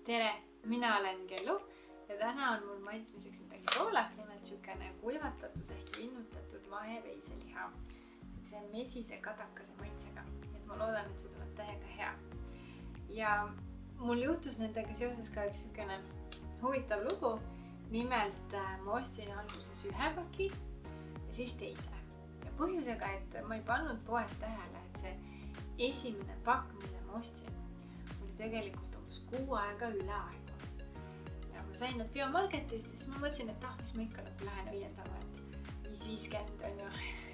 tere, mina olen Kellu ja täna on mul maitsmiseks midagi soolast, nimelt siukene kuivatatud ehk linnutatud vaheveiseliha. Siukse mesise kadakase maitsega, et ma loodan, et see tuleb täiega hea. Ja mul juhtus nendega seoses ka üks siukene huvitav lugu. Nimelt ma ostsin alguses ühe paki ja siis teise. Ja põhjusega, et ma ei pannud poes tähele, et see esimene pakk, mille ma ostsin, oli tegelikult umbes 6 aega üle aegunud. Ja ma sain need biomarketist ja siis ma mõtlesin, et mis ma ikka lähen õiendama, et 5,50 on ju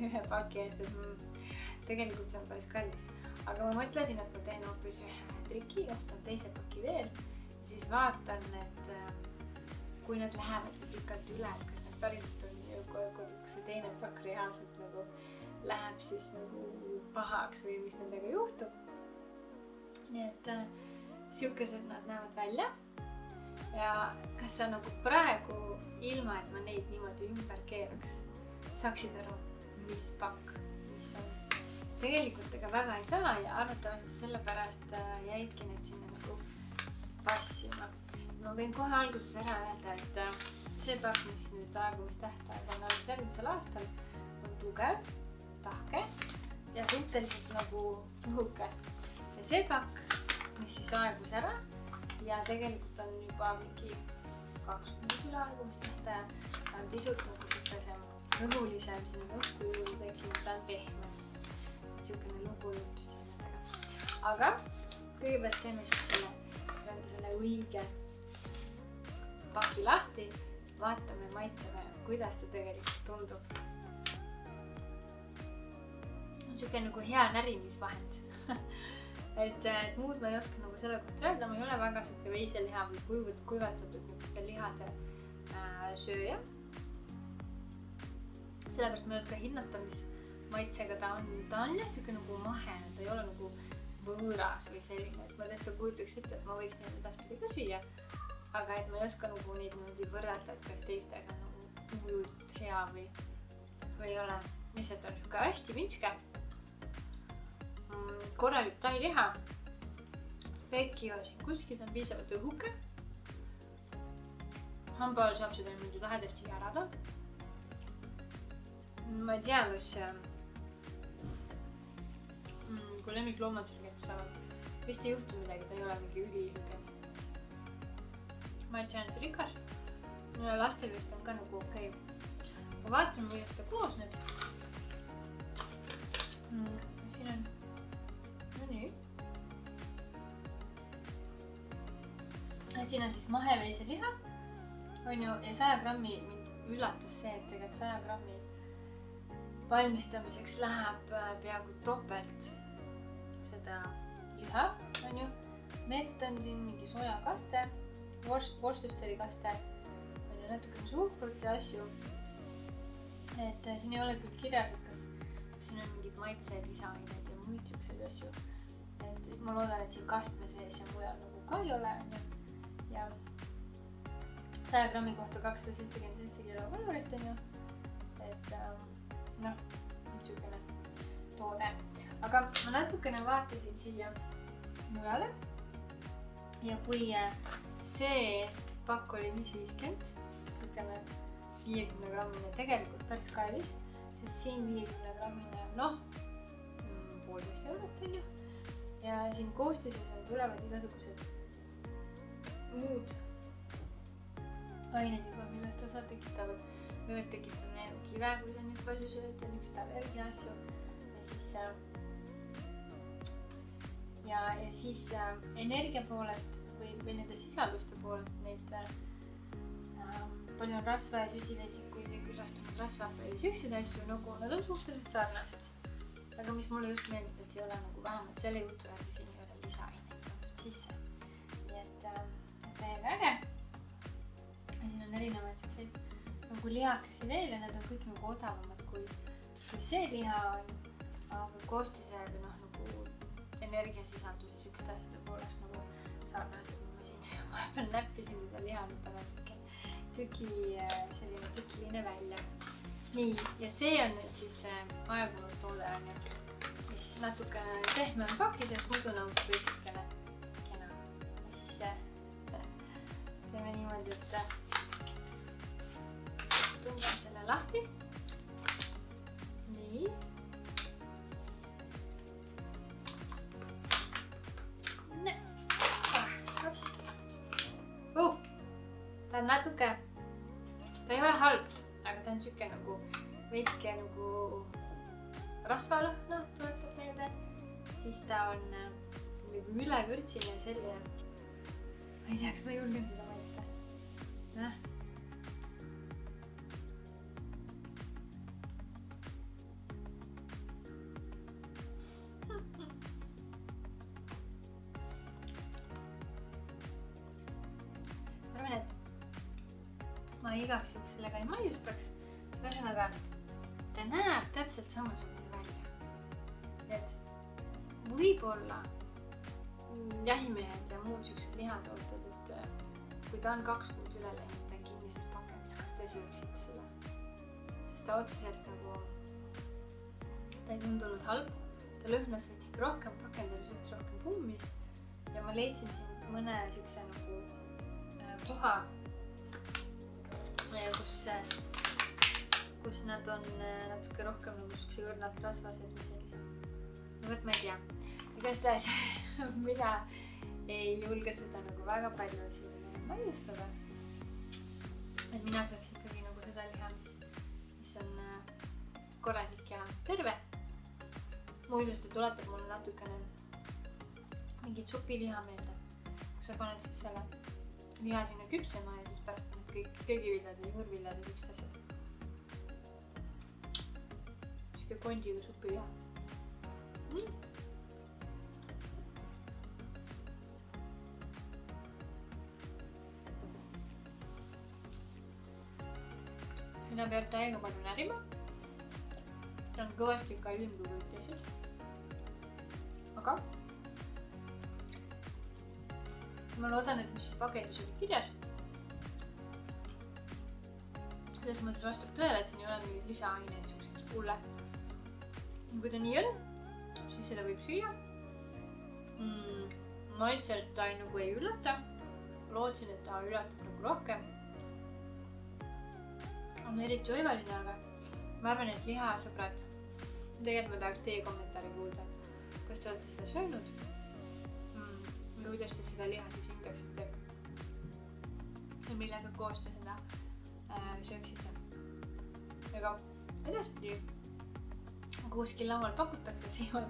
ühe paki eest, et tegelikult see on päris kallis. Aga ma mõtlesin, et ma teen hoopis ühe triki, ostan teise paki veel ja siis vaatan, et kui need lähevad pikalt üle, et kas need päriselt on ju, kui see teine pakk reaalselt nagu läheb siis nagu pahaks või mis nendega juhtub. Nii et siukesed nad näevad välja. Ja kas sa nagu praegu, ilma et ma neid niimoodi ümber keeraks, saaksid aru, mis pakk, mis on? Tegelikult ega väga ei saa ja arvatavasti sellepärast jäidki need sinna nagu passima. Ma võin kohe alguses ära öelda, et see pakk, mis nüüd aegumistähtaeg on alles järgmisel aastal, on tugev, tahke ja suhteliselt nagu õhuke. Ja see pakk, mis siis aegus ära ja tegelikult on juba mingi 20 üle aegumistähtaja, ta on pisut nagu siukesem õhulisem, siin on õhku juurde tekkinud, ta on pehme. Siukene lugu juhtus nendega. Aga kõigepealt teeme siis selle õige paki lahti, vaatame, maitseme, kuidas ta tegelikult tundub. On siuke nagu hea närimisvahend. et muud ma ei oska nagu selle kohta öelda, ma ei ole väga siuke veiseliha või kuivatatud niisuguste lihade sööja. Sellepärast ma ei oska hinnata, mis maitsega ta on ja siuke nagu mahe, ta ei ole nagu võõras või selline, et ma täitsa kujutaks ette, et ma võiks neid edaspidi ka süüa. Aga et ma ei oska nagu neid niimoodi võrrelda, et kas teistega nagu hullult hea või ei ole. Lihtsalt on siuke hästi vintske. Korralik tailiha. Pekki on siin kuskil, ta on piisavalt õhuke. Hamba all saab seda niimoodi lähedasti järada. Ma ei tea, kas kui lemmikloomad selle kätte saavad, vist ei juhtu midagi, ta ei ole mingi üliilge. Ma ei tea, et rikas. Ja lastel vist on ka nagu okei. Ma vaatame, kuidas ta koosneb. Siin on, no nii. Siin on siis maheveiseliha. On ju, ja 100 grammi mind üllatus see, et tegelikult 100 grammi valmistamiseks läheb peaaegu topelt seda liha, on ju. Mett on siin mingi sojakaste. Worcesterikaste on ju natuke suhkrut ja asju. Et siin ei ole küll kirjas, et kas siin on mingid maitse lisaained ja muid siukseid asju. Et ma loodan, et siin kastme sees ja mujal nagu ka ei ole. Ja 100 grammi kohta 277 kilokalorit on ju. Et niisugune toode. Aga ma natukene vaatasin siia mujale. Ja kui see pakk oli 5,50, ütleme 50 grammine tegelikult päris kallis, sest siin 50 grammine on 1,5 eurot on ju. Ja siin koostises on tulevad igasugused muud ained juba, millest osad tekitavad. Võivad tekitada kive, kui sa nüüd palju sööd ja niisugust allergia asju. Ja siis energia poolest või nende sisalduste poolest neid palju on rasva ja süsivesikuid ja küllastunud rasvahappeid ja siukseid asju, nagu nad on suhteliselt sarnased. Aga mis mulle just meeldib, et ei ole nagu vähemalt selle jutu järgi siin ei ole lisaineid pandud sisse. Nii et täiega äge. Ja siin on erinevaid siukseid nagu lihakesi veel ja need on kõik nagu odavamad kui see liha on. Aga koostise või nagu energiasisalduse siukeste asjade poolest nagu sarnased. Ma siin vahepeal näppisin seda liha, nüüd paneb selline tükiline välja. Nii, ja see on nüüd siis aegunud toode on ju, mis natuke pehme on pakis ja muidu nagu kõik siukene kena. Ja siis et tõmban selle lahti. Nii. Hops. Ta on natuke, ta ei ole halb, aga ta on siuke nagu veidike nagu rasvalõhna tuletab meelde. Siis ta on nagu ülevürtsiline selline. Ma ei tea, kas ma julgen seda maita. Ma arvan, et ma igaks juhuks sellega ei maiustaks. Ühesõnaga, ta näeb täpselt samasugune välja. Et võib-olla jahimehed ja muud siuksed lihatooted, et kui ta on 2 kuud üle läinud, ta on kinnises pakendis, kas te sööksite seda? Sest ta otseselt nagu, ta ei tundunud halb. Ta lõhnas veidike rohkem, pakend oli suhtes rohkem kummis. Ja ma leidsin siin mõne siukse nagu koha, kus nad on natuke rohkem nagu siukse õrnalt rasvased või sellised. No võt ma ei tea. Igastahes mina ei julge seda nagu väga palju siin maiustada. Et mina sööks ikkagi nagu seda liha, mis on korralik ja terve. Muidust tuletab mulle natukene mingit supiliha meelde, kus sa paned siis selle liha sinna küpsema ja siis pärast paned kõik köögiviljad ja juurviljad ja siuksed asjad. Siuke kondiga supiliha. Seda peab täiega palju närima. Ta on kõvasti kallim kui kõik teised. Aga ma loodan, et mis pakendis oli kirjas. Selles mõttes vastab tõele, et siin ei ole mingid lisaaineid siuksed hulle. Kui ta nii on, siis seda võib süüa. Maitselt ta nagu ei üllata. Lootsin, et ta üllatab nagu rohkem. On eriti oivaline, aga ma arvan, et lihasõbrad. Tegelikult ma tahaks teie kommentaari kuulda, kas te olete seda söönud? Kuidas te seda liha siis hindaksite? Ja millega koos te seda sööksite? Aga edaspidi kuskil laual pakutakse ja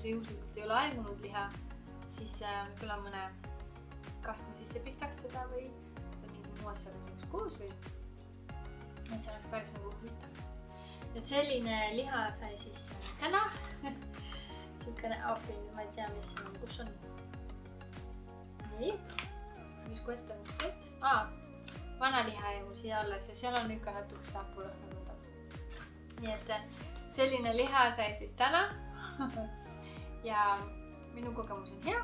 see juhuslikult ei ole aegunud liha, siis võib-olla mõne kastme sisse pistaks teda või mingi muu asjaga sööks koos või et see oleks päris nagu huvitav. Et selline liha sai siis täna. Siukene appi, ma ei tea, mis siin on, kus on. Nii, mis kott on üks kott? Vanaliha jäi mu siia alles ja seal on ikka natuke hapulõhna võtab. Nii et selline liha sai siis täna. Ja minu kogemus on hea.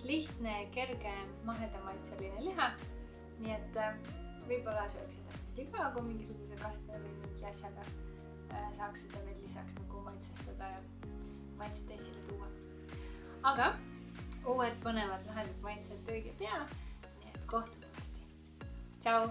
Lihtne, kerge, mahedamaitseline liha. Nii et võib-olla sööks edaspidi ka, kui mingisuguse kastme või mingi asjaga saaks seda veel lisaks nagu maitsestada ja maitset esile tuua. Aga uued põnevad lahedad maitsed õige pea, nii et kohtume varsti. Tšau!